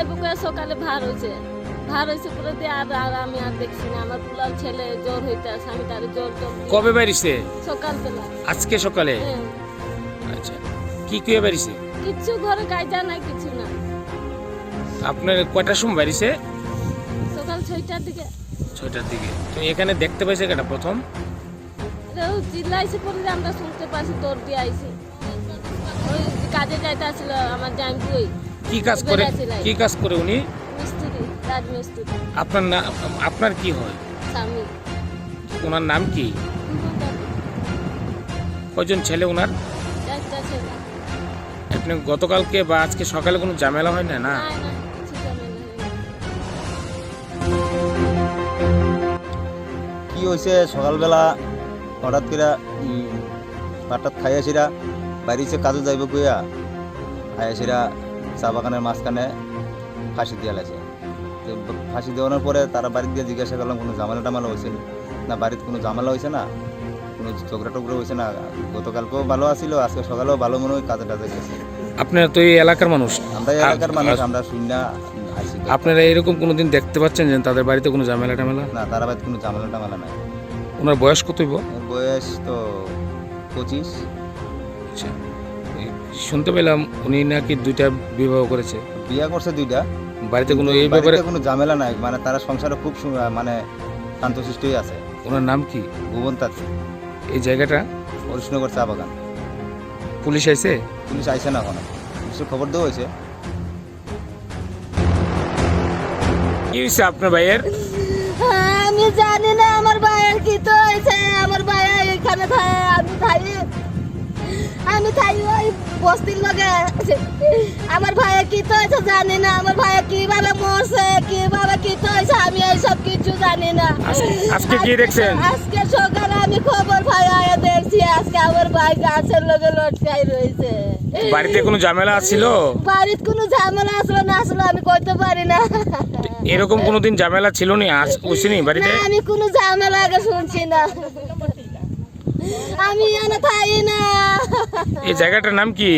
যাবো করে সকালে ভার হয়েছে করে দিয়ে আর আমি আর দেখছি না। আমার পুলার ছেলে জ্বর হইতে আছে, আমি তার জ্বর দিয়ে কবে বাড়িছে? সকালবেলা। আজকে সকালে? হ্যাঁ। আচ্ছা, কি কুয়ে বাড়িছে? কিচ্ছু ঘরে কাজা নাই, কিছু না। আপনার কয়টার সময় বাড়িছে? সকাল 6টার দিকে। 6টার দিকে। তো এখানে দেখতে পাইছে কেটা প্রথম? ও চিল্লাইছে পরে যে আমরা শুনতে পাচ্ছি, দৌড় দিয়ে আইছে। ওই কাজে যাইতে আসছিল আমার জামাই। কি কাজ করে? কি কাজ করে উনি? মিস্ত্রি, রাজমিস্ত্রি। আপনার কি হয়? স্বামী। ওনার নাম কি? কয়জন ছেলে ওনার? একটা ছেলে। আপনি গতকালকে বা আজকে সকালে কোনো ঝামেলা হয় না? না, না, কিছু ঝামেলা হয়নি। কি হয়েছে সকালবেলা হঠাৎ করে ভাতটাত খাইয়াছিরা বাড়িতে কাজে যাইব গইয়া খাইয়াছিরা চা বাগানের মাঝখানে ফাঁসি দিয়া লাগছে। তো ফাঁসি দেওয়ানোর পরে তারা বাড়িতে গিয়ে জিজ্ঞাসা করলাম কোনো ঝামেলা টামেলা হয়েছে না, বাড়িতে কোনো ঝামেলা হয়েছে না, কোনো ঝগড়া টগড়া হয়েছে না। গতকালকেও ভালো আসিল, আজকে সকালেও ভালো মনে হয় কাজে টাজে গেছে। আপনারা তো এই এলাকার মানুষ, আমরা এই এলাকার মানুষ, আমরা শূন্য আসি। আপনারা এরকম কোনোদিন দেখতে পাচ্ছেন যে তাদের বাড়িতে কোনো ঝামেলা টামেলা? না, তারা বাড়িতে কোনো ঝামেলা টামেলা নাই। ওনার বয়স কত হইব? ওর বয়স তো 25। আচ্ছা, শুনতে পেলাম উনি নাকি 2টা বিবাহ করেছে। বিয়ে করছে 2টা। বাড়িতে কোনো এই বাড়িতে ব্যাপারে কোনো ঝামেলা নাই, মানে তারা সংসারে খুব মানে শান্তশিষ্টই আছে। ওনার নাম কি? ভুবন তাঁতি। এই জায়গাটা হরিশনগর চা বাগান। পুলিশ আইছে? পুলিশ আইসে না এখনো, পুলিশের খবর দেওয়া হয়েছে। কি হয়েছে আপনার ভাইয়ের? আমি জানি না আমার ভাইয়ের কি তো হয়েছে। আমার ভাইয়া এখানে থাকে, আমি থাই ওই বস্তির লগে। আমার ভাইয়া কি তো হয়েছে জানি না। আমার ভাইয়া কিভাবে মরছে, কিভাবে কি তো হয়েছে, আমি এইসব কিছু জানি না। আজকে কি দেখছেন? আজকে সকালে আমি খবর ভাইয়া দেখছি, আজকে আমার ভাই গাছের লগে লটকাই রয়েছে। বাড়িতে কোনো ঝামেলা ছিল? বাড়িতে কোনো ঝামেলা আসলো না আসলো আমি কইতে পারি না। এরকম কোনোদিন ঝামেলা ছিল নি? আজ উসিনি বাড়িতে? না, আমি কোনো ঝামেলা আগে শুনছি না। আমি এনে থাই না। এই জায়গাটার নাম কি?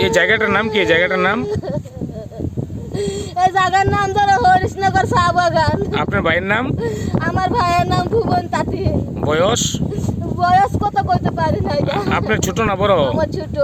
এই জায়গাটার নাম কি? এই জায়গাটার নাম? এই জায়গার নাম ধরো হরিশনগর চা বাগান। আপনার ভাইয়ের নাম? আমার ভাইয়ের নাম ভুবন তাঁতি। বয়স? বয়স কত কইতে পারি না। আপনার ছোট না বড়? আমার ছোট।